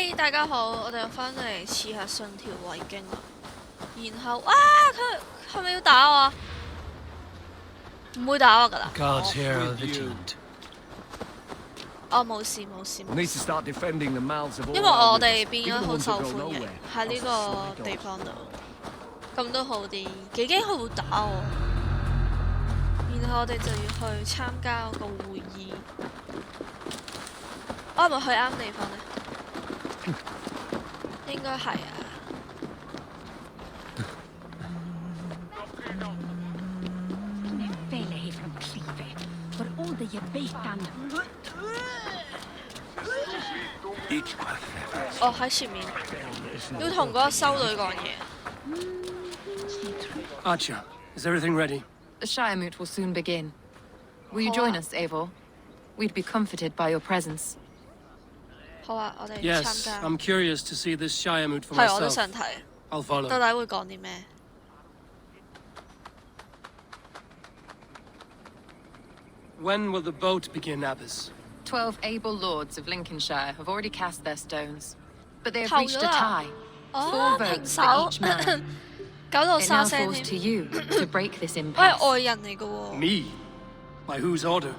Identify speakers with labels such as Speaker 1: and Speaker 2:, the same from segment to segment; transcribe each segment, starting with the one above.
Speaker 1: 喂，大家好，我哋又翻嚟《刺客信條：維京》啦。然後，哇，佢係咪要打我啊？唔會打我㗎啦。哦，冇事冇事冇事。因為我哋變咗好受歡迎喺呢個地方度，咁都好啲。幾驚佢會打我，然後我哋就要去參加個會議。我係咪去啱地方呢？應該係啊。哦，喺前面，要同嗰個修女講嘢。
Speaker 2: Archer, is everything ready?
Speaker 3: The Shiremoot will soon begin. Will you join us, Eivor? We'd be comforted by your presence.
Speaker 1: 好啊，我哋參
Speaker 2: Yes,
Speaker 1: 加。
Speaker 2: I'm curious to see this Shiremoot for
Speaker 1: 係，我都
Speaker 2: myself.
Speaker 1: 想睇。
Speaker 2: I'll follow.
Speaker 1: 到底會講啲咩？
Speaker 2: When will the boat begin, Abbess?
Speaker 3: 12 able lords of Lincolnshire have already cast their stones, but they have
Speaker 1: 投
Speaker 3: reached
Speaker 1: 咗
Speaker 3: a
Speaker 1: 啦。
Speaker 3: tie.
Speaker 1: 哦，
Speaker 3: 4
Speaker 1: 平
Speaker 3: votes
Speaker 1: 手
Speaker 3: for each man.
Speaker 1: 搞到
Speaker 3: It
Speaker 1: 沙
Speaker 3: now
Speaker 1: 聲
Speaker 3: falls to
Speaker 1: 添。
Speaker 3: you to break this
Speaker 1: 我係
Speaker 3: impasse.
Speaker 1: 外人嚟嘅喎。
Speaker 2: Me? By whose order?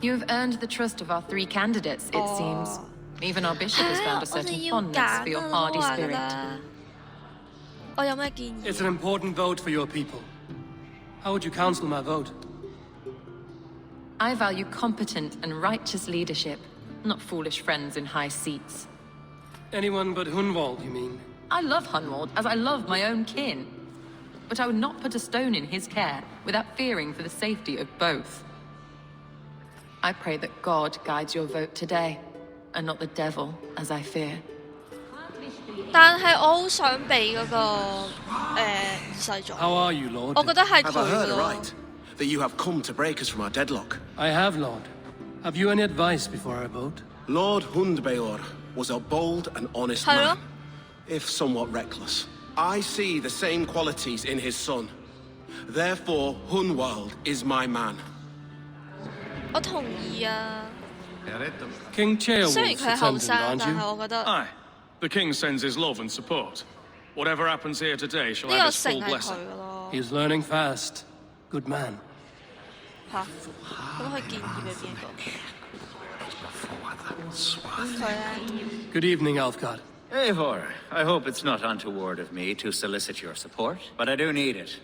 Speaker 3: You have earned the trust of our 3 candidates, it seems. Even our bishop has found a
Speaker 1: 我
Speaker 3: certain
Speaker 1: 哋要
Speaker 3: fondness for your
Speaker 1: 揀啊，
Speaker 3: hardy
Speaker 1: 我話㗎
Speaker 3: spirit.
Speaker 1: 啦。我有咩建議？
Speaker 2: It's an important vote for your people. How would you counsel my vote?
Speaker 3: I value competent and righteous leadership, not foolish friends in high seats.
Speaker 2: Anyone but Hunwald, you mean?
Speaker 3: I love Hunwald as I love my own kin. But I would not put a stone in his care without fearing for the safety of both. I pray that God guides your vote today, and not the devil, as I fear.
Speaker 1: 但係我好想俾嗰個二世祖。
Speaker 2: How are you, Lord?
Speaker 1: 我覺得係
Speaker 4: Have
Speaker 1: 佢
Speaker 4: I heard
Speaker 1: 咯。
Speaker 4: right? That you have come to break us from our deadlock?
Speaker 2: I have, Lord. Have you any advice before I vote?
Speaker 4: Lord Hundbeor was a bold and honest
Speaker 1: Hello?
Speaker 4: man, if somewhat reckless. I see the same qualities in his son. Therefore, Hunwald is my man.
Speaker 1: 我同意啊。
Speaker 2: King
Speaker 1: 雖然
Speaker 2: Ceolwulf's
Speaker 1: 佢係後
Speaker 2: attendant,
Speaker 1: 生，
Speaker 2: aren't
Speaker 1: 但係
Speaker 2: you?
Speaker 1: 我覺得
Speaker 5: Aye. The king sends his love and support. Whatever happens here today shall
Speaker 1: 呢
Speaker 5: have
Speaker 1: 個
Speaker 5: his
Speaker 1: 城
Speaker 5: full
Speaker 1: 係佢
Speaker 5: blessing.
Speaker 1: 嘅咯。
Speaker 2: He's learning fast. Good man.
Speaker 1: 嚇，咁佢建議俾邊個？咁佢咧？
Speaker 2: Good evening, Alfgard.
Speaker 6: Eivor, I hope it's not untoward of me to solicit your support, but I do need it.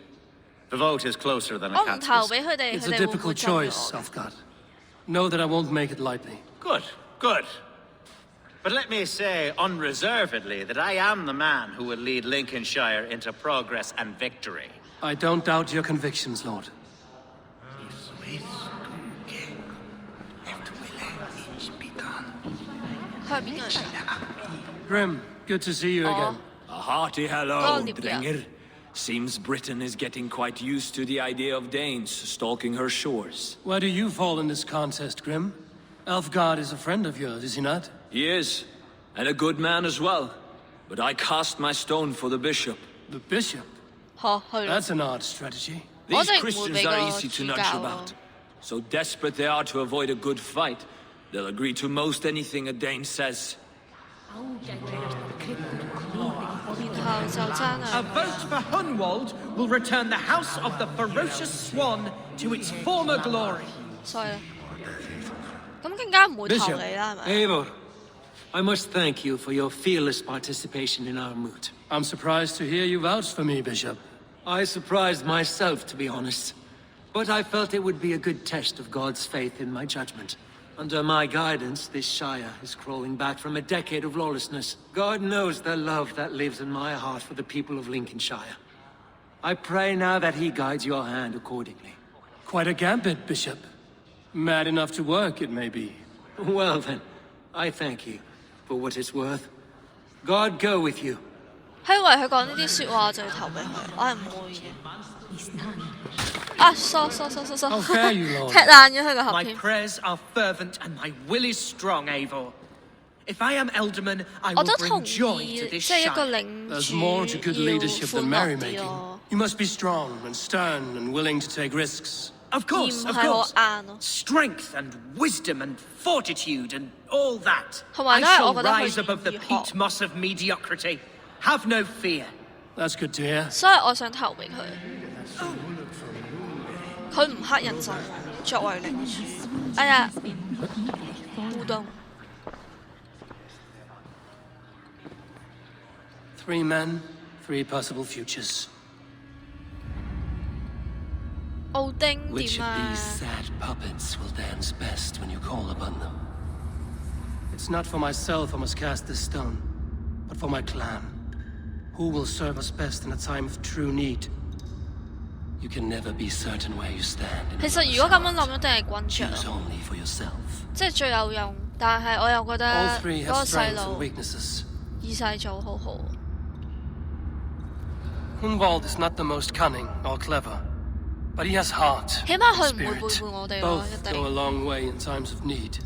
Speaker 6: The vote is closer than a
Speaker 1: 我唔
Speaker 6: cat's
Speaker 1: 投
Speaker 6: whisker.
Speaker 1: 俾佢哋，
Speaker 2: It's
Speaker 1: 佢
Speaker 2: a
Speaker 1: 哋會唔會
Speaker 2: difficult
Speaker 1: 中意
Speaker 2: choice,
Speaker 1: 我？
Speaker 2: Alfgard. Know that I won't make it lightly.
Speaker 6: Good, good. But let me say unreservedly that I am the man who will lead Lincolnshire into progress and victory.
Speaker 2: I don't doubt your convictions, Lord. Grim, good to see you again.
Speaker 7: A hearty hello,
Speaker 1: Golly,
Speaker 7: Dringer. Seems Britain is getting quite used to the idea of Danes stalking her shores.
Speaker 2: Where do you fall in this contest, Grim? Alfgard is a friend of yours, is he not?
Speaker 7: He is, and a good man as well. But I cast my stone for the bishop.
Speaker 2: The bishop?
Speaker 1: 嚇，去咯。
Speaker 2: That's an odd strategy.
Speaker 7: These
Speaker 1: think
Speaker 7: Christians
Speaker 1: we'll
Speaker 7: are
Speaker 1: make a
Speaker 7: easy to nudge
Speaker 1: chicago.
Speaker 7: about. So desperate they are to avoid a good fight, they'll agree to most anything a Dane says.
Speaker 1: 然後就爭
Speaker 8: A
Speaker 1: 啊！
Speaker 8: vote for Hunwald will return the House of the Ferocious Swan to its former glory.
Speaker 1: 所以咧，咁更加唔會投
Speaker 9: Bishop,
Speaker 1: 你啦，係咪？
Speaker 9: Eivor, I must thank you for your fearless participation in our moot.
Speaker 2: I'm surprised to hear you vouch for me, Bishop.
Speaker 9: I surprised myself, to be honest. But I felt it would be a good test of God's faith in my judgment. Under my guidance, this Shire is crawling back from a decade of lawlessness. God knows the love that lives in my heart for the people of Lincolnshire. I pray now that he guides your hand accordingly.
Speaker 2: Quite a gambit, Bishop. Mad enough to work, it may be.
Speaker 9: Well then, I thank you for what it's worth. God go with you.
Speaker 1: 佢以為佢講呢啲説話，我就要投俾佢，我係唔會嘅。啊，疏，
Speaker 2: How fair you, Lord.
Speaker 1: 踢爛咗佢個盒
Speaker 8: My
Speaker 1: 添。
Speaker 8: prayers are fervent and my will is strong, Eivor. If I am Elderman, I
Speaker 1: 我
Speaker 8: will
Speaker 1: 都同
Speaker 8: bring joy
Speaker 1: 意，
Speaker 8: to
Speaker 1: 即
Speaker 8: this
Speaker 1: 係一個
Speaker 8: Shire.
Speaker 1: 領
Speaker 2: There's more to good
Speaker 1: 主要
Speaker 2: leadership
Speaker 1: 歡
Speaker 2: than
Speaker 1: 樂啲
Speaker 2: merrymaking.
Speaker 1: 咯。
Speaker 2: You must be strong and stern and willing to take risks.
Speaker 8: Of course, of course. Strength and wisdom and fortitude and all that. I shall rise above the peat moss of mediocrity. Have no fear.
Speaker 2: That's good to hear.
Speaker 1: 所以我想投俾佢。佢唔黑人憎，作為領主。哎呀，互動。
Speaker 2: 3 men, 3 possible futures.
Speaker 1: 奧丁
Speaker 2: Which
Speaker 1: 點
Speaker 2: of
Speaker 1: 啊？
Speaker 2: these sad puppets will dance best when you call upon them? It's not for myself I must cast this stone, but for my clan. Who will serve us best in a time of true need? You can never be certain where you stand.
Speaker 1: 其實如果咁樣諗，一定係軍長，
Speaker 2: Choose only for yourself.
Speaker 1: 即係最有用。但係我又覺得
Speaker 2: All 3
Speaker 1: 嗰個
Speaker 2: have
Speaker 1: 細
Speaker 2: strengths and
Speaker 1: 路
Speaker 2: weaknesses.
Speaker 1: 二世祖好好。
Speaker 2: Hunwald is not the most cunning or clever, but he has heart,
Speaker 1: 起碼佢唔會
Speaker 2: spirit.
Speaker 1: 背叛我哋咯，一
Speaker 2: Both go a
Speaker 1: 定。
Speaker 2: long way in times of need.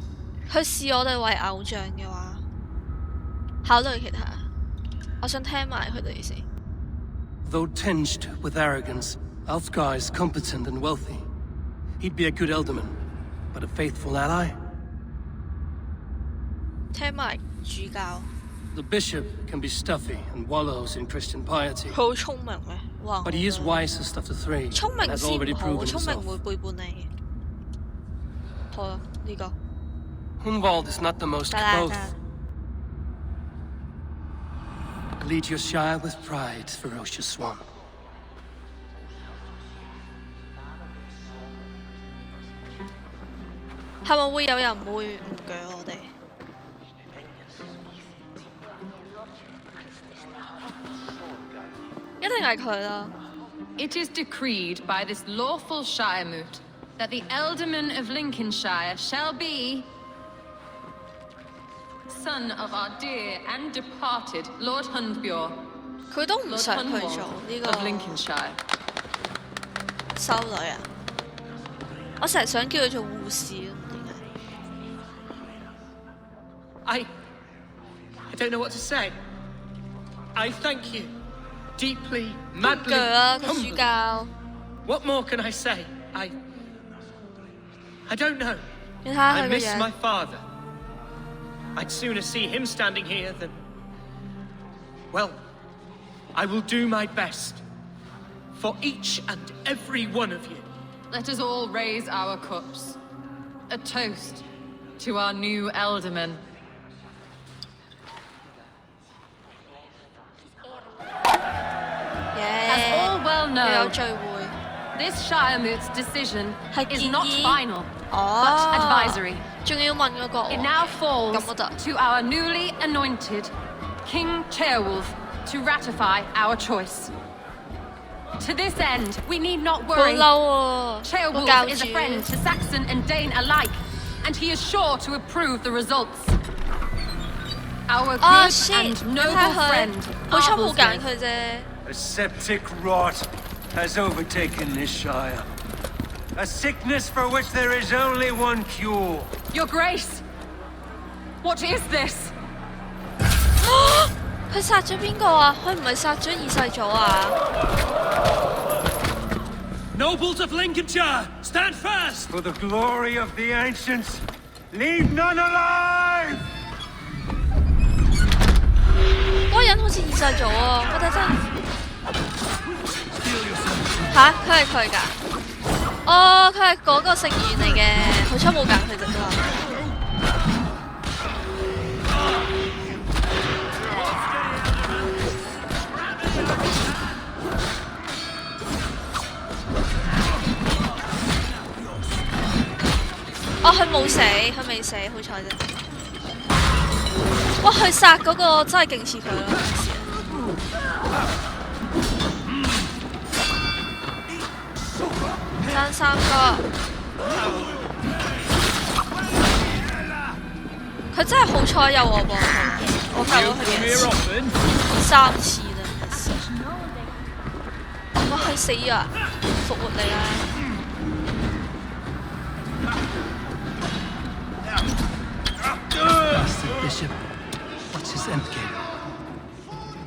Speaker 1: 佢視我哋為偶像嘅話，考慮其他。我想聽埋佢哋先。
Speaker 2: Though tinged with arrogance, Alfgar is competent and wealthy. He'd be a good elderman, but a faithful ally.
Speaker 1: 聽埋主教。
Speaker 2: The bishop can be stuffy and wallows in Christian piety,
Speaker 1: 佢好聰明咩？哇！
Speaker 2: but he is wisest of the 3
Speaker 1: 聰
Speaker 2: and
Speaker 1: 明
Speaker 2: has
Speaker 1: 先
Speaker 2: already
Speaker 1: 唔好，
Speaker 2: proven
Speaker 1: 聰明
Speaker 2: himself.
Speaker 1: 會背叛你。好啊，呢個
Speaker 2: Hunwald is not the most
Speaker 1: 得啦
Speaker 2: both.
Speaker 1: 得。
Speaker 2: Lead your shire with pride, ferocious one.
Speaker 1: 係咪會有人會唔鋸我哋？一定係佢啦。
Speaker 3: It is decreed by this lawful Shiremoot that the Alderman of Lincolnshire shall be son of our dear and departed Lord Hundbjorn.
Speaker 1: 佢都唔
Speaker 3: Lord
Speaker 1: 想去做
Speaker 3: Hunwald
Speaker 1: 呢
Speaker 3: of
Speaker 1: 個
Speaker 3: Lincolnshire.
Speaker 1: 修女啊！我成日想叫佢做護士咯，點解？
Speaker 8: I don't know what to say. I thank you. Deeply,
Speaker 1: 鋸
Speaker 8: madly,
Speaker 1: 啊！個主
Speaker 8: humbly.
Speaker 1: 教，
Speaker 8: What more can I say? I don't know.
Speaker 1: 你睇下
Speaker 8: I
Speaker 1: 佢個
Speaker 8: miss my
Speaker 1: 樣，
Speaker 8: father. I'd sooner see him standing here than... Well, I will do my best. For each and every one of you.
Speaker 3: Let us all raise our cups. A toast to our new Alderman. As all well
Speaker 1: 又有
Speaker 3: know,
Speaker 1: 聚會，
Speaker 3: this Shiremoot's decision
Speaker 1: 係
Speaker 3: is
Speaker 1: 建
Speaker 3: not
Speaker 1: 議
Speaker 3: final, but
Speaker 1: 哦，
Speaker 3: advisory.
Speaker 1: 仲要問嗰個
Speaker 3: It now
Speaker 1: 咁
Speaker 3: falls
Speaker 1: 都得。
Speaker 3: to our newly anointed King Ceolwulf to ratify our choice. To this end, we need not
Speaker 1: 好
Speaker 3: worry.
Speaker 1: 嬲喎！個
Speaker 3: Ceolwulf
Speaker 1: 教
Speaker 3: is
Speaker 1: 主
Speaker 3: a friend to Saxon and Dane alike, and he is sure to approve the results. Our
Speaker 1: 啊
Speaker 3: good
Speaker 1: shit！
Speaker 3: and
Speaker 1: 你睇
Speaker 3: noble
Speaker 1: 佢
Speaker 3: friend,
Speaker 1: 好彩冇揀
Speaker 3: Arbulford.
Speaker 1: 佢啫。
Speaker 9: A septic rot has overtaken this shire. A sickness for which there is only one cure.
Speaker 3: Your Grace, what is this?
Speaker 1: 佢殺咗邊個啊？佢唔係殺咗二世祖啊？
Speaker 2: Nobles of Lincolnshire, stand fast!
Speaker 9: For the glory of the ancients, leave none alive!
Speaker 1: 嗰個人好似二世祖啊！我睇真。吓，佢係佢㗎？哦，佢係嗰個成員嚟嘅，好彩冇揀佢啫嘛。哦，佢冇死，佢未死，好彩啫。哇，佢殺嗰個真係勁似佢咯，爭3個。佢真係好彩有我幫佢，我救咗佢幾次，3次啦。哇，佢死啊！復活你啦！
Speaker 2: Bishop, what's his endgame?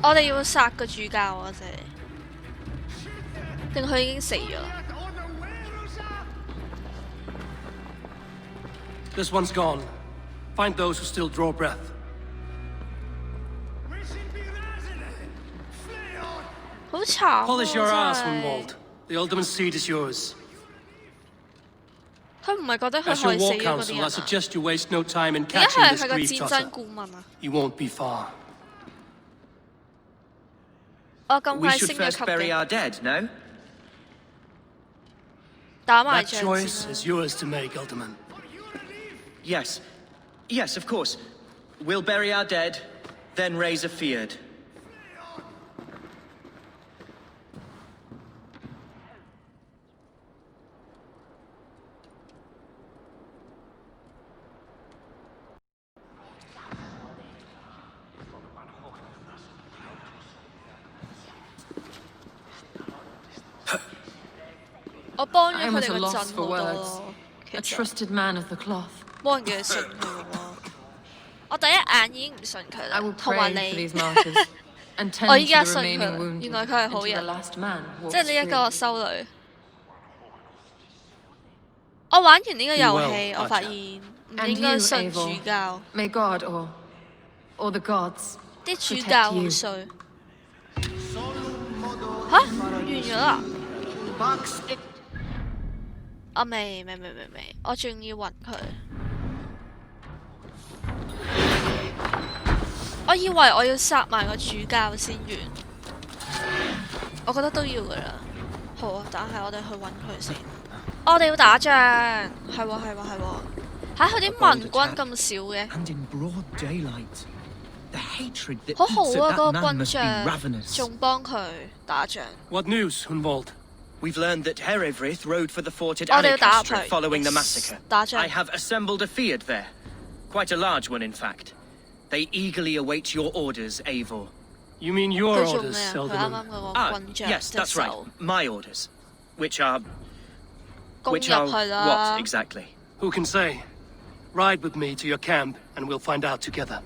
Speaker 1: 我哋要殺個主教啊！定佢已經死咗？
Speaker 2: This one's gone. Find those who still draw breath.
Speaker 1: 好慘
Speaker 2: Polish your ass,
Speaker 1: 啊！真係
Speaker 2: Hunwald. The ultimate seat is yours.
Speaker 1: 佢唔係覺得佢
Speaker 2: As your
Speaker 1: 害死
Speaker 2: war
Speaker 1: 咗嗰啲
Speaker 2: council,
Speaker 1: 人
Speaker 2: I
Speaker 1: 啊？
Speaker 2: suggest you waste no time in
Speaker 1: 點解
Speaker 2: catching
Speaker 1: 係
Speaker 2: this
Speaker 1: 佢個
Speaker 2: grief
Speaker 1: 戰爭
Speaker 2: tosser.
Speaker 1: 顧問啊？
Speaker 2: You won't be far.
Speaker 1: 我咁
Speaker 6: We
Speaker 1: 快
Speaker 6: should
Speaker 1: 升咗
Speaker 6: first
Speaker 1: 級
Speaker 6: bury
Speaker 1: 嘅，
Speaker 6: our dead, no?
Speaker 1: 打埋
Speaker 2: That
Speaker 1: 仗
Speaker 2: choice
Speaker 1: 先
Speaker 2: is
Speaker 1: 啦。
Speaker 2: yours to make, Ultimate.
Speaker 6: Yes. Yes, of course. We'll bury our dead, then raise a feared.
Speaker 1: "我幫咗
Speaker 3: I
Speaker 1: 佢
Speaker 3: am
Speaker 1: 哋
Speaker 3: at a
Speaker 1: 個
Speaker 3: loss
Speaker 1: 陣
Speaker 3: for
Speaker 1: 好多
Speaker 3: words.
Speaker 1: 咯，
Speaker 3: A
Speaker 1: 其實
Speaker 3: trusted man of the cloth.
Speaker 1: 冇人叫佢信佢嘅喎。我第一眼已經唔信佢
Speaker 3: I
Speaker 1: 啦
Speaker 3: will，
Speaker 1: 同埋
Speaker 3: pray for
Speaker 1: 你
Speaker 3: these，martyrs and tend
Speaker 1: 我依家
Speaker 3: to
Speaker 1: 信
Speaker 3: the
Speaker 1: 佢
Speaker 3: remaining
Speaker 1: 啦，
Speaker 3: wounded
Speaker 1: 原來佢係好
Speaker 3: until the
Speaker 1: 人，
Speaker 3: last man
Speaker 1: 即係
Speaker 3: walks
Speaker 1: 呢一個
Speaker 3: free.
Speaker 1: 修女。我玩完呢個遊
Speaker 2: Be
Speaker 1: 戲，
Speaker 2: well,
Speaker 1: 我發
Speaker 2: Archer.
Speaker 1: 現唔
Speaker 3: And
Speaker 1: 應該
Speaker 3: you,
Speaker 1: 信
Speaker 3: Eivor.
Speaker 1: 主教，
Speaker 3: May God or the gods
Speaker 1: 啲主
Speaker 3: protect
Speaker 1: 教好
Speaker 3: you.
Speaker 1: 衰。吓，完咗啦！我未，我仲要暈佢。我以為我要殺埋個主教先完，我覺得都要噶啦。好啊，但係我哋去揾佢先。我哋要打仗，係喎。嚇佢啲民軍咁少嘅，
Speaker 8: And in broad daylight, the hatred that
Speaker 1: 好好
Speaker 8: eats
Speaker 1: 啊！
Speaker 8: at
Speaker 1: 嗰
Speaker 8: that
Speaker 1: 個
Speaker 8: man
Speaker 1: 軍
Speaker 8: must be
Speaker 1: 長
Speaker 8: ravenous.
Speaker 1: 仲幫佢打仗。
Speaker 2: What news, Hunwald?
Speaker 6: We've learned that Eivor rode for the fort at
Speaker 1: 我哋要打入
Speaker 6: Anacostra
Speaker 1: 去
Speaker 6: following the massacre.
Speaker 1: 打仗
Speaker 6: I。have assembled a feared there. Quite a large one, in fact. They eagerly await your orders, Eivor.
Speaker 2: You mean your
Speaker 1: 佢做
Speaker 2: orders,
Speaker 1: 咩啊？佢啱
Speaker 2: Eldman?
Speaker 1: 啱嗰個
Speaker 6: Ah,
Speaker 1: 軍長
Speaker 6: yes,
Speaker 1: 隻
Speaker 6: that's right.
Speaker 1: 手
Speaker 6: My orders. Which are
Speaker 1: 攻入
Speaker 6: which are
Speaker 1: 去
Speaker 6: what
Speaker 1: 啦。
Speaker 6: exactly?
Speaker 2: Who can say? Ride with me to your camp, and we'll find out together.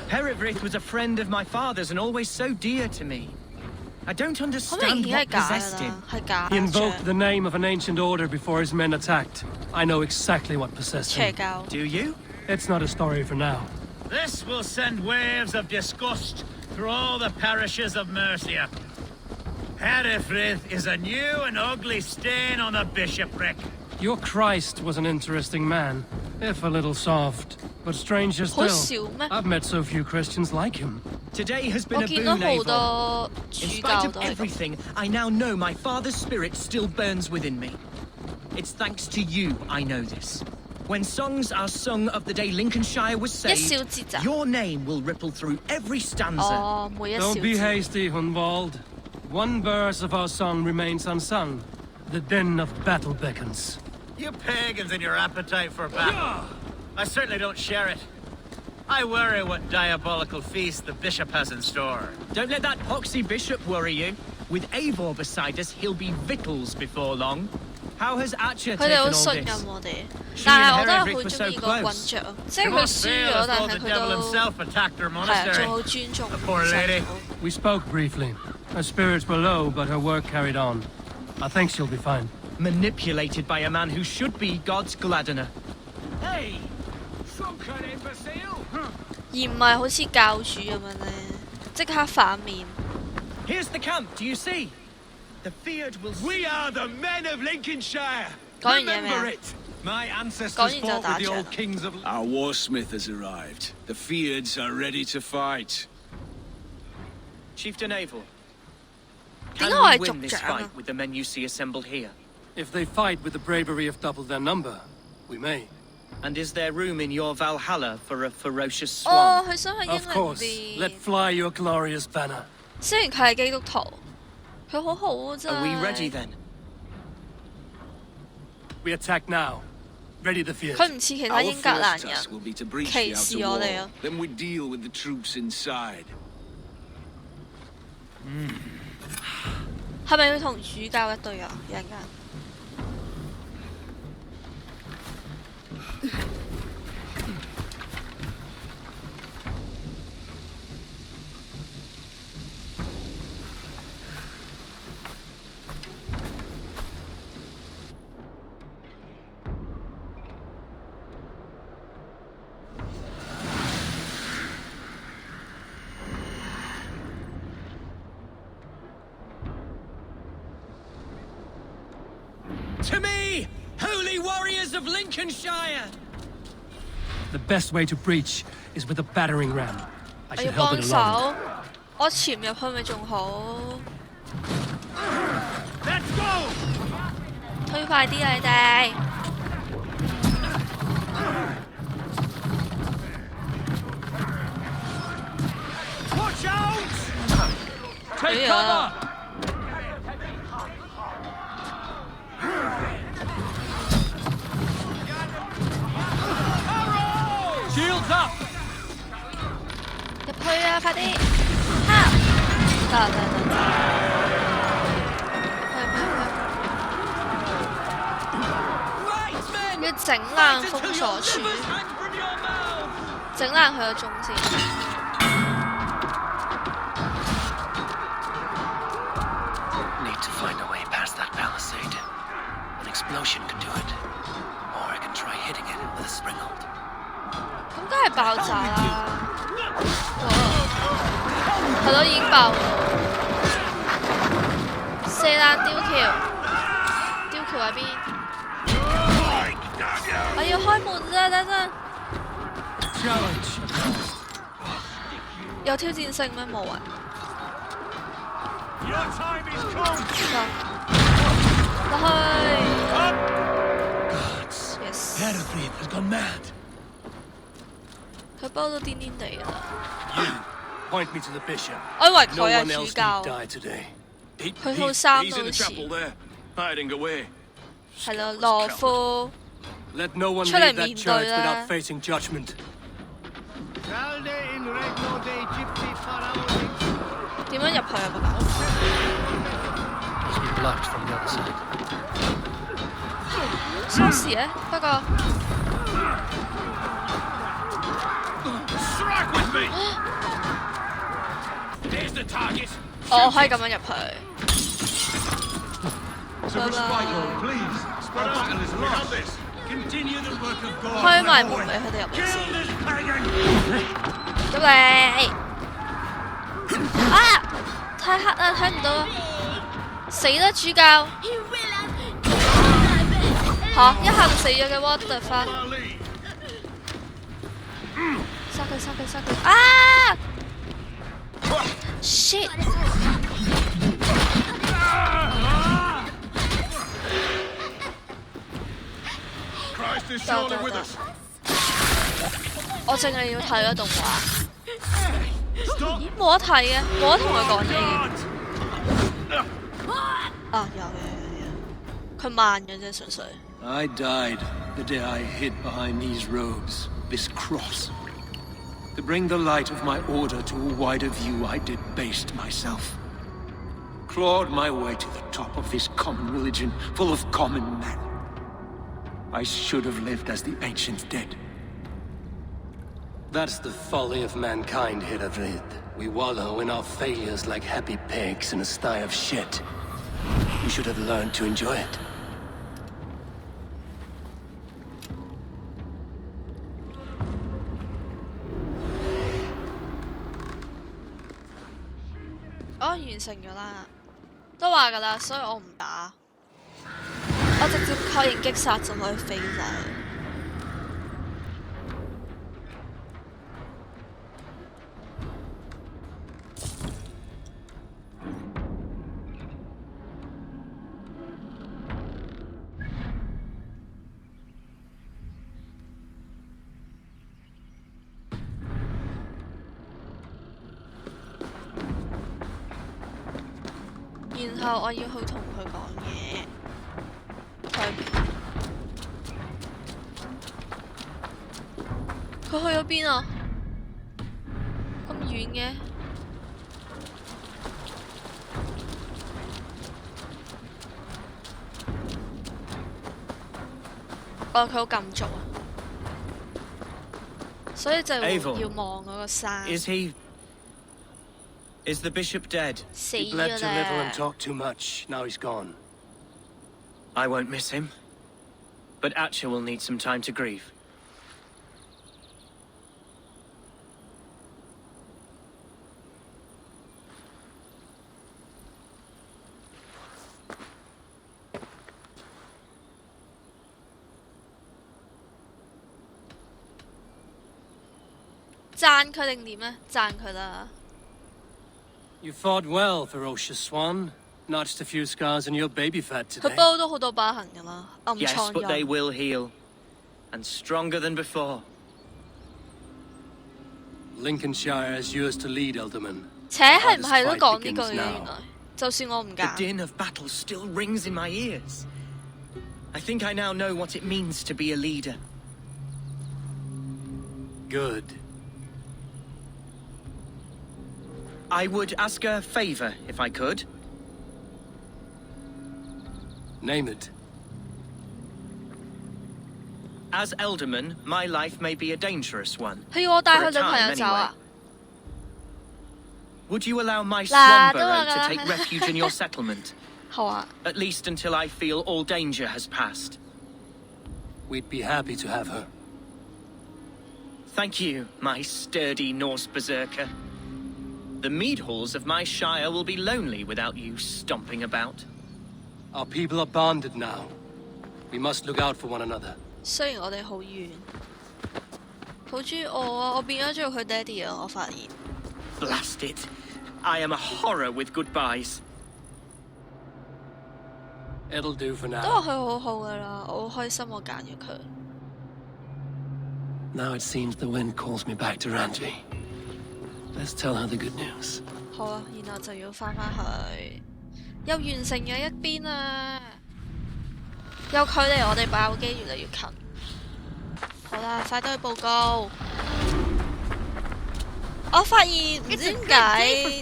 Speaker 8: Eivor was a friend of my father's and always so dear to me. I don't
Speaker 1: 好明
Speaker 8: understand
Speaker 1: 顯係
Speaker 8: what
Speaker 1: 假
Speaker 8: possessed
Speaker 1: 㗎
Speaker 8: him.
Speaker 1: 啦，係假
Speaker 2: He invoked
Speaker 1: 象
Speaker 2: the name of an ancient order before his men attacked. I know exactly what possessed
Speaker 1: 邪
Speaker 2: him.
Speaker 1: 教。
Speaker 8: Do you?
Speaker 2: It's not a story for now.
Speaker 10: This will send waves of disgust through all the parishes of Mercia. Eivor is a new and ugly stain on the bishopric.
Speaker 2: Your Christ was an interesting man, if a little soft. But stranger
Speaker 1: 好
Speaker 2: still,
Speaker 1: 少咩？
Speaker 2: I've met so few Christians like him.
Speaker 8: Today has been
Speaker 1: 我
Speaker 8: a
Speaker 1: 見到
Speaker 8: boon,
Speaker 1: 好
Speaker 8: Eivor.
Speaker 1: 多
Speaker 8: In
Speaker 1: 主
Speaker 8: spite
Speaker 1: 教
Speaker 8: of
Speaker 1: 都係咁。
Speaker 8: everything, I now know my father's spirit still burns within me. It's thanks to you I know this. When songs are sung of the day Lincolnshire was
Speaker 1: 一
Speaker 8: saved,
Speaker 1: 小節咋？
Speaker 8: your name will ripple through every stanza.
Speaker 1: 哦，每一小
Speaker 2: Don't be
Speaker 1: 節。
Speaker 2: hasty, Hunwald. One verse of our song remains unsung. The din of battle beckons.
Speaker 10: You pagans and your appetite for battle. I certainly don't share it. I worry what diabolical feast the bishop has in store.
Speaker 8: Don't let that poxy bishop worry you. With Eivor beside us, he'll be victuals before long. How has Archer
Speaker 1: 佢哋
Speaker 8: taken
Speaker 1: 好
Speaker 8: all
Speaker 1: 信任
Speaker 8: this?
Speaker 1: 我哋，
Speaker 8: She
Speaker 1: 但係
Speaker 8: and
Speaker 1: 我都係
Speaker 8: Eivor
Speaker 1: 好
Speaker 8: were
Speaker 1: 中
Speaker 8: so
Speaker 1: 意個
Speaker 8: close.
Speaker 1: 軍長，即係
Speaker 10: It
Speaker 1: 佢
Speaker 10: must
Speaker 1: 輸
Speaker 10: fail
Speaker 1: 咗，
Speaker 10: as
Speaker 1: 但
Speaker 10: though
Speaker 1: 係
Speaker 10: the
Speaker 1: 佢
Speaker 10: devil
Speaker 1: 都
Speaker 10: himself attacked her
Speaker 1: 係啊，仲
Speaker 10: monastery.
Speaker 1: 好尊重
Speaker 10: The poor
Speaker 1: 神
Speaker 10: lady.
Speaker 1: 父
Speaker 2: We spoke briefly. Her spirits were low, but her work carried on. I think she'll be fine.
Speaker 8: Manipulated by a man who should be God's Gladdener.
Speaker 10: Hey! Sunken imbecile!
Speaker 1: 而唔係好似教主咁樣咧，即刻反面。
Speaker 8: Here's the camp, do you see? The feared will...
Speaker 4: We are the men of Lincolnshire!
Speaker 1: 講完嘢未啊？
Speaker 4: it! My
Speaker 1: 講
Speaker 4: ancestors
Speaker 1: 完就
Speaker 4: fought
Speaker 1: 打
Speaker 4: with the
Speaker 1: 仗
Speaker 4: old。kings of...
Speaker 5: Our warsmith has arrived. The Feards are ready to fight.
Speaker 6: Chieftain Eivor,
Speaker 1: 點
Speaker 6: can
Speaker 1: 解我
Speaker 6: we
Speaker 1: 係族
Speaker 6: win this
Speaker 1: 長
Speaker 6: fight
Speaker 1: 啊？
Speaker 6: with the men you see assembled here?
Speaker 2: If they fight with the bravery of double their number, we may.
Speaker 6: And is there room in your Valhalla for a ferocious
Speaker 1: 哦，
Speaker 6: swan?
Speaker 1: 佢想喺英
Speaker 2: Of
Speaker 1: 倫
Speaker 2: course. Let
Speaker 1: 邊。
Speaker 2: fly your glorious banner.
Speaker 1: 雖然佢係基督徒，佢好好啊，真
Speaker 6: Are we
Speaker 1: 係。
Speaker 6: ready then?
Speaker 2: We attack now. Ready the fear.
Speaker 1: 佢唔似其他
Speaker 5: Our
Speaker 1: 英格蘭
Speaker 5: first
Speaker 1: 人
Speaker 5: task will be to breach
Speaker 1: 歧
Speaker 5: the
Speaker 1: 視
Speaker 5: outer
Speaker 1: 我
Speaker 5: wall.
Speaker 1: 哋啊！
Speaker 5: Then we deal with the troops inside.
Speaker 1: 係咪要同主教一隊啊？一陣間。
Speaker 9: To me, holy warriors of Lincolnshire!
Speaker 2: The best way to breach is with a battering ram. I
Speaker 1: 我
Speaker 2: should
Speaker 1: 要
Speaker 2: help
Speaker 1: 幫
Speaker 2: it
Speaker 1: 手
Speaker 2: along.，
Speaker 1: 我潛入去咪仲好？
Speaker 10: Let's go!
Speaker 1: 推快啲啊你哋！
Speaker 10: Watch out!
Speaker 2: Take
Speaker 1: 哎呀！
Speaker 2: cover! Shields up!
Speaker 1: 入去啊！快啲！哈！得。要整爛封鎖處，整爛佢個中先。
Speaker 2: Need to find a way past that palisade. An explosion could do it. Or I can try hitting it with a springhold.
Speaker 1: 咁梗係爆炸啦！係咯，已經爆咗。射爛吊橋，吊橋喺邊？我要開門啫，等陣。有挑戰性咩？冇啊！
Speaker 10: Your time is come!
Speaker 1: 落去。
Speaker 2: Gods.
Speaker 1: Yes。
Speaker 2: Herefrith has gone mad.
Speaker 1: 佢煲到癲癲地㗎啦。
Speaker 2: You, point me to the bishop.
Speaker 1: 我以為
Speaker 2: No
Speaker 1: 佢
Speaker 2: one
Speaker 1: 係
Speaker 2: else
Speaker 1: 主教
Speaker 2: can，die today.
Speaker 1: 佢套衫
Speaker 5: He's
Speaker 1: 都
Speaker 5: in
Speaker 1: 好
Speaker 5: the
Speaker 1: 似
Speaker 5: chapel there, hiding away.
Speaker 1: 係咯，羅夫
Speaker 2: Let no one
Speaker 1: 出嚟
Speaker 2: leave that
Speaker 1: 面
Speaker 2: church
Speaker 1: 對啦
Speaker 2: without。facing judgment.
Speaker 10: Salde in regno Dei Gypsy Pharaoh.
Speaker 1: 點樣入去啊？爸爸
Speaker 2: Must be blocked from the other side.
Speaker 1: 鎖匙咧，不過
Speaker 10: Strike with me! There's the target.
Speaker 1: 我可以咁樣入去。
Speaker 10: So
Speaker 1: 拜拜。
Speaker 10: please. Spread out. We have this. Continue the work of God.
Speaker 1: 開埋門俾佢哋入嚟
Speaker 10: Kill
Speaker 1: 先。
Speaker 10: this pagan!
Speaker 1: 入嚟！啊！太黑啦，睇唔到啊！死啦，主教！嚇！一下就死咗嘅 what the fuck！ 殺佢！殺佢！殺佢！啊 ！shit！
Speaker 5: Christ is surely with us.
Speaker 1: 我淨係要睇嗰動畫。咦？冇得睇嘅，冇得同佢講嘢嘅。啊，有。佢慢嘅啫，純粹。
Speaker 9: I died the day I hid behind these robes, this cross. To bring the light of my order to a wider view, I debased myself. Clawed my way to the top of this common religion, full of common men. I should have lived as the ancient dead.
Speaker 2: That's the folly of mankind, Herefrith. We wallow in our failures like happy pigs in a sty of shit. You should have learned to enjoy it.
Speaker 1: 哦，完成咗啦，都話㗎啦，所以我唔打，我直接確認擊殺就可以飛晒。然後我要去同佢講嘢，佢去咗邊啊？咁遠嘅？哦，佢好禁足啊，所以就要望嗰個山。
Speaker 8: Is he? Is the bishop dead?
Speaker 1: 死
Speaker 2: He
Speaker 1: 咗
Speaker 2: bled too little
Speaker 1: 啦
Speaker 2: and！talked too much. Now he's gone.
Speaker 8: I won't miss him. But Atcha will need some time to grieve.
Speaker 1: 讚佢定點咧？讚佢啦。
Speaker 9: You fought well, ferocious swan. Notched a few scars on your baby fat
Speaker 1: 佢
Speaker 9: today.
Speaker 1: 煲都好多疤痕㗎啦，暗
Speaker 8: Yes,
Speaker 1: 瘡
Speaker 8: but they
Speaker 1: 印。
Speaker 8: will heal. And stronger than before.
Speaker 9: Lincolnshire is yours to lead, Elderman.
Speaker 1: 且係唔係都講呢句嘅？原來就算我唔
Speaker 8: The
Speaker 1: 揀。
Speaker 8: din of battle still rings in my ears. I think I now know what it means to be a leader.
Speaker 9: Good.
Speaker 8: I would ask a favor, if I could.
Speaker 9: Name it.
Speaker 8: As Elderman, my life may be a dangerous one.
Speaker 1: 佢要我帶
Speaker 8: For
Speaker 1: 佢
Speaker 8: a
Speaker 1: 女朋友
Speaker 8: time,
Speaker 1: 走啊？
Speaker 8: Would you allow my
Speaker 1: Nah,
Speaker 8: swan burrow
Speaker 1: don't
Speaker 8: to take
Speaker 1: wanna-
Speaker 8: refuge in your settlement?
Speaker 1: 好啊。
Speaker 8: At least until I feel all danger has passed.
Speaker 9: We'd be happy to have her.
Speaker 8: Thank you, my sturdy Norse berserker. The mead halls of my shire will be lonely without you stomping about.
Speaker 9: Our people are bonded now. We must look out for one another.
Speaker 1: 雖然我哋好遠，好中意我啊！我變咗做佢爹哋啊！我發現。
Speaker 8: Blast it. I am a horror with goodbyes.
Speaker 9: It'll do for
Speaker 1: 都
Speaker 9: now.
Speaker 1: 話佢好好噶啦，我好開心我揀咗佢。
Speaker 2: Now it seems the wind calls me back to Ranji. Let's tell her the good news.
Speaker 1: 好啊，然後就要翻返去，又完成嘅一邊啊！又距離我哋爆機越嚟越近。好啦，快啲去報告。我發現唔知點解，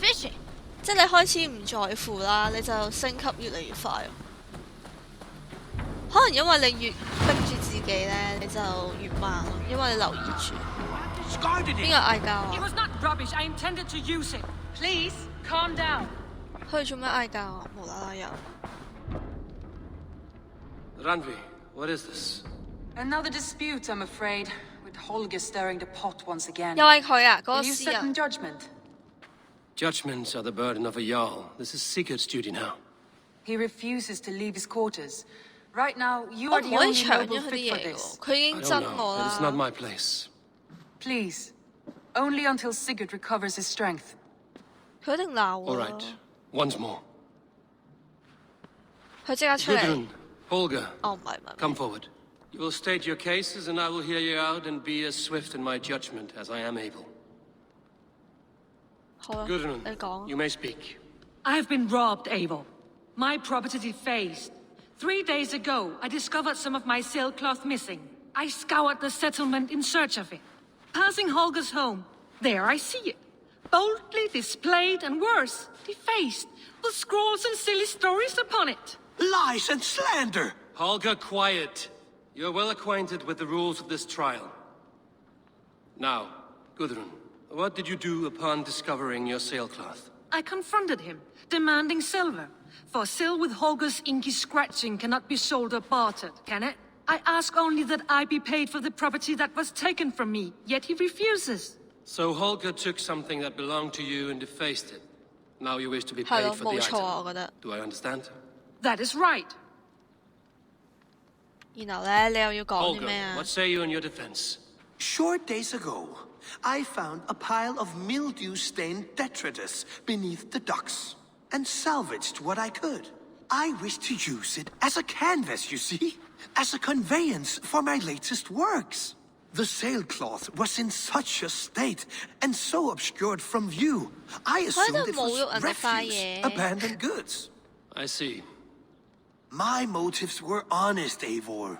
Speaker 1: 即係你開始唔在乎啦，你就升級越嚟越快。可能因為你越逼住自己咧，你就越慢咯，因為你留意住。邊個嗌交啊？
Speaker 3: It was not rubbish. I intended to use it. Please, calm down.
Speaker 1: 佢哋做咩嗌交啊？無啦啦又。
Speaker 9: Ranvi, what is this?
Speaker 11: Another dispute, I'm afraid, with Holger stirring the pot once again.
Speaker 1: 又係佢啊！嗰個
Speaker 11: Will you
Speaker 1: 詩
Speaker 11: sit
Speaker 1: 人
Speaker 11: in。judgment?
Speaker 2: Judgments are the burden of a Jarl. This is Sigurd's duty now.
Speaker 11: He refuses to leave his quarters. Right now, you
Speaker 1: 我
Speaker 11: are
Speaker 1: 唔
Speaker 11: the
Speaker 1: 可以
Speaker 11: only
Speaker 1: 搶
Speaker 11: noble
Speaker 1: 咗佢
Speaker 11: fit
Speaker 1: 啲
Speaker 11: for
Speaker 1: 嘢喎，
Speaker 11: this.
Speaker 1: 佢已
Speaker 2: I
Speaker 1: 經
Speaker 2: don't
Speaker 1: 憎
Speaker 2: know,
Speaker 1: 我
Speaker 2: but it's not
Speaker 1: 啦。
Speaker 2: my place.
Speaker 11: Please, only until Sigurd recovers his strength.
Speaker 1: 佢一定鬧我
Speaker 2: All
Speaker 1: 啦。
Speaker 2: right, once more.
Speaker 1: 佢即刻出嚟
Speaker 2: Gudrun,。Holger,
Speaker 1: 哦，唔係唔係。
Speaker 2: come forward. You will state your cases, and I will hear you out and be as swift in my judgment as I am able.
Speaker 1: 好啊，
Speaker 2: Gudrun,
Speaker 1: 你講。
Speaker 2: you may speak.
Speaker 12: I have been robbed, Eivor. My property defaced. 3 days ago, I discovered some of my sailcloth missing. I scoured the settlement in search of it. Passing Holger's home, there I see it. Boldly displayed and worse, defaced, with scrawls and silly stories upon it.
Speaker 4: Lies and slander!
Speaker 2: Holger, quiet. You're well acquainted with the rules of this trial. Now, Gudrun, what did you do upon discovering your sailcloth?
Speaker 12: I confronted him, demanding silver. For sil with Holger's inky scratching cannot be sold or bartered, can it? I ask only that I be paid for the property that was taken from me, yet he refuses.
Speaker 2: So Holger took something that belonged to you and defaced it. Now you wish to be
Speaker 1: 係
Speaker 2: paid
Speaker 1: 咯，
Speaker 2: for the
Speaker 1: 冇錯啊，我
Speaker 2: item.
Speaker 1: 覺得。
Speaker 2: Do I understand?
Speaker 12: That is right.
Speaker 1: 然後咧，你又要講啲
Speaker 2: Holger,
Speaker 1: 咩啊
Speaker 2: what？ say you in your defense?
Speaker 4: Short days ago, I found a pile of mildew-stained detritus beneath the docks, and salvaged what I could. I wished to use it as a canvas, you see? As a conveyance for my latest works. The sailcloth was in such a state, and so obscured from view, I assumed it was refuse, abandoned goods.
Speaker 2: I see.
Speaker 4: My motives were honest, Eivor.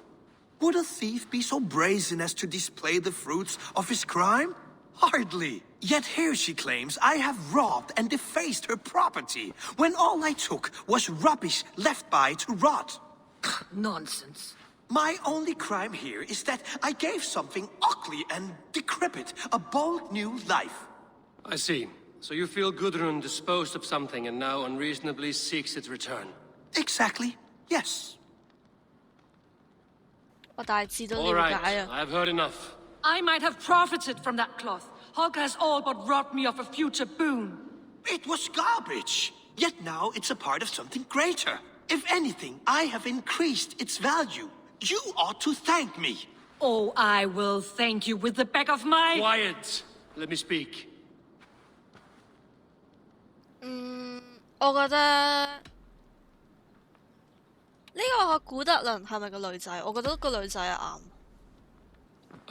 Speaker 4: Would a thief be so brazen as to display the fruits of his crime? Hardly. Yet here she claims I have robbed and defaced her property, when all I took was rubbish left by to rot.
Speaker 12: Nonsense.
Speaker 4: My only crime here is that I gave something ugly and decrepit a bold new life.
Speaker 2: I see. So you feel Gudrun disposed of something and now unreasonably seeks its return.
Speaker 4: Exactly. Yes.
Speaker 1: 我大致都
Speaker 2: All
Speaker 1: 了
Speaker 2: right,
Speaker 1: 解啊。
Speaker 2: I've heard enough.
Speaker 12: I might have profited from that cloth. Holger has all but robbed me of a future boon.
Speaker 4: It was garbage. Yet now it's a part of something greater. If anything, I have increased its value. You ought to thank me.
Speaker 12: Oh, I will thank you with the back of my...
Speaker 2: Quiet!
Speaker 4: Let me speak.
Speaker 1: 我覺得呢個古特倫係咪個女仔？我覺得個女仔係啱。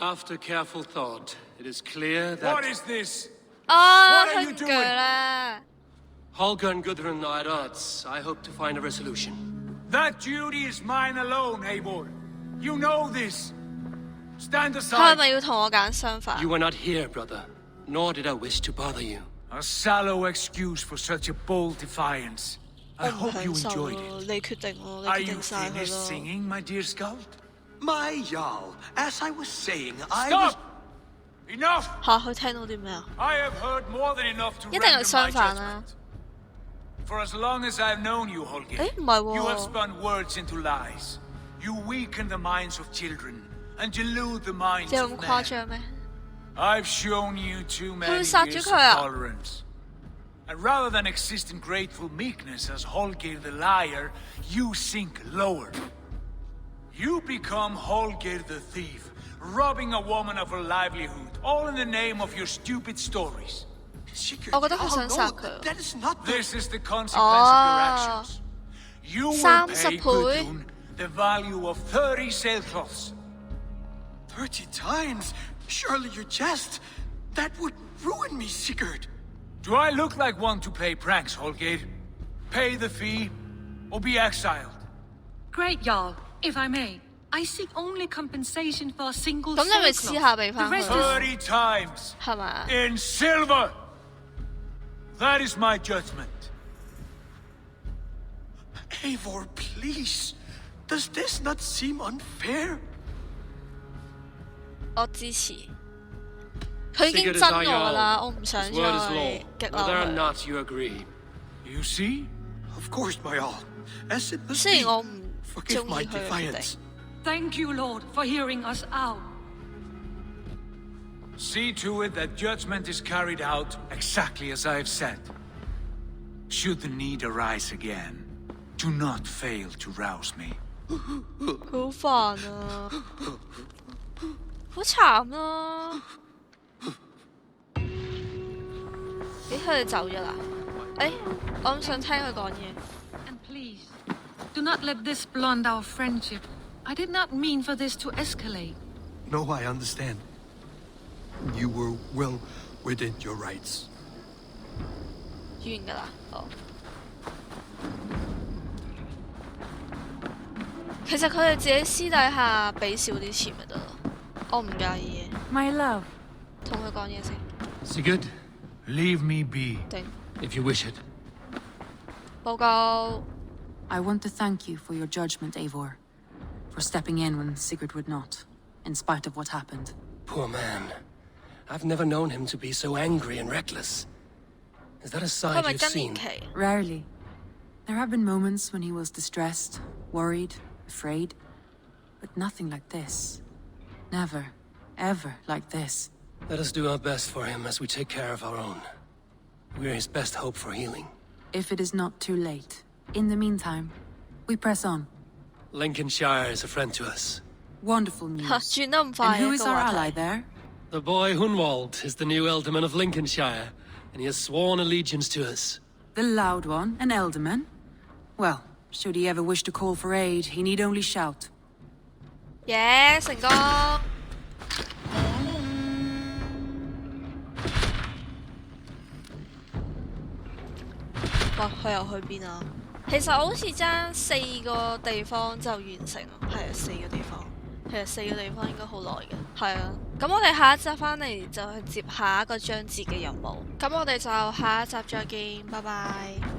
Speaker 2: After careful thought, it is clear that...
Speaker 5: What is this?
Speaker 1: 佢鋸咧。
Speaker 2: Holger and Gudrun are at odds. I hope to find a resolution.
Speaker 5: That duty is mine alone, Eivor. You know this. Stand
Speaker 1: 佢
Speaker 5: aside.
Speaker 1: 係咪要同我揀相反？
Speaker 2: You were not here, brother. Nor did I wish to bother you.
Speaker 5: A sallow excuse for such a bold defiance. I hope you enjoyed it.
Speaker 1: 你決定咯，你
Speaker 5: Are
Speaker 1: 決
Speaker 5: you
Speaker 1: 定晒佢
Speaker 5: finished
Speaker 1: 咯。
Speaker 5: singing, my dear scout?
Speaker 4: My Jarl, as I was saying, I
Speaker 5: Stop!
Speaker 4: was...
Speaker 5: Enough!
Speaker 1: 嚇，佢聽到啲咩啊？
Speaker 5: I have heard more than enough to
Speaker 1: 一定係
Speaker 5: render
Speaker 1: 相
Speaker 5: my
Speaker 1: 反啦。
Speaker 5: judgment. For as long as I've known you, Holger,
Speaker 1: 誒唔係
Speaker 5: you have
Speaker 1: 喎，
Speaker 5: spun words into lies. You weaken the minds of children and delude the minds
Speaker 1: 有
Speaker 5: of
Speaker 1: 咁誇
Speaker 5: men.
Speaker 1: 張咩？
Speaker 5: I've shown you too many
Speaker 1: 佢會殺咗
Speaker 5: years
Speaker 1: 佢啊
Speaker 5: of tolerance. And rather than exist in grateful meekness as Holger the liar, you sink lower. You become Holger the thief, robbing a woman of her livelihood, all in the name of your stupid stories.
Speaker 1: 我覺得佢想殺佢。
Speaker 4: That is not the...
Speaker 5: This is the consequence of your actions. You will
Speaker 1: 30
Speaker 5: pay
Speaker 1: 倍
Speaker 5: Gudrun the value of 30 sailcloths.
Speaker 4: 30 times? Surely you jest. That would ruin me, Sigurd.
Speaker 5: Do I look like one to pay pranks, Holger? Pay the fee, or be exiled?
Speaker 12: Great, Jarl. If I may, I seek only compensation for a single
Speaker 1: 咁你咪私下
Speaker 12: sailcloth.
Speaker 1: 俾
Speaker 12: The
Speaker 1: 翻
Speaker 12: rest
Speaker 1: 佢，
Speaker 5: 30 times
Speaker 1: 係嘛？
Speaker 5: in silver. That is my judgment.
Speaker 4: Eivor, please. Does this not seem unfair?
Speaker 1: 我支持。佢已經
Speaker 2: Sigurd is
Speaker 1: 憎
Speaker 2: our
Speaker 1: 我
Speaker 2: Jarl.
Speaker 1: 啦，我唔想
Speaker 2: His word is
Speaker 1: 再
Speaker 2: law.
Speaker 1: 激嬲
Speaker 2: Whether or
Speaker 1: 佢。
Speaker 2: not you agree.
Speaker 5: You see?
Speaker 4: Of course, my all. As it must
Speaker 1: 雖
Speaker 4: be.
Speaker 1: 然我唔
Speaker 4: Forgive
Speaker 1: 中
Speaker 4: my
Speaker 1: 意佢嘅決
Speaker 4: defiance.
Speaker 1: 定。
Speaker 12: Thank you, Lord, for hearing us out.
Speaker 5: See to it that judgment is carried out exactly as I have said. Should the need arise again, do not fail to rouse me.
Speaker 1: 佢好煩啊，好慘啊！咦，佢哋走咗啦？誒，我唔想聽佢講嘢。
Speaker 12: And please, do not let this blunt our friendship. I did not mean for this to escalate.
Speaker 4: No, I understand. You were well within your rights.
Speaker 1: 完㗎啦，哦。其實佢哋自己私底下俾少啲錢咪得咯，我唔介意嘅。
Speaker 11: My love.
Speaker 1: 同佢講嘢先。
Speaker 2: Sigurd,
Speaker 5: Leave me be.
Speaker 1: 定
Speaker 2: if you wish it.
Speaker 1: 報告。
Speaker 11: I want to thank you for your judgment, Eivor. For stepping in when Sigurd would not, in spite of what happened.
Speaker 2: Poor man. I've never known him to be so angry and reckless. Is that a
Speaker 1: 佢
Speaker 2: side
Speaker 1: 咪
Speaker 2: you've
Speaker 1: 更年
Speaker 2: seen?
Speaker 1: 期？
Speaker 11: Rarely. There have been moments when he was distressed, worried, afraid. But nothing like this. Never, ever like this.
Speaker 2: Let us do our best for him as we take care of our own. We're his best hope for healing.
Speaker 11: If it is not too late. In the meantime, we press on.
Speaker 2: Lincolnshire is a friend to us.
Speaker 11: Wonderful news.
Speaker 1: 嚇，轉得咁
Speaker 11: And
Speaker 1: 快
Speaker 11: who
Speaker 1: 嘅
Speaker 11: is
Speaker 1: 個
Speaker 11: our
Speaker 1: 話
Speaker 11: ally
Speaker 1: 題。
Speaker 11: there?
Speaker 2: The boy Hunwald is the new Ealdorman of Lincolnshire, and he has sworn allegiance to us.
Speaker 11: The loud one, an elderman? Well, should he ever wish to call for aid, he need only shout.
Speaker 1: 耶，成功！哇，佢又去邊啊？其實我好似爭4個地方就完成咯，係啊，4個地方。其實4個地方應該好耐嘅，係啊。咁我哋下一集翻嚟就去接下一個章節嘅任務。咁我哋就下一集再見，拜拜。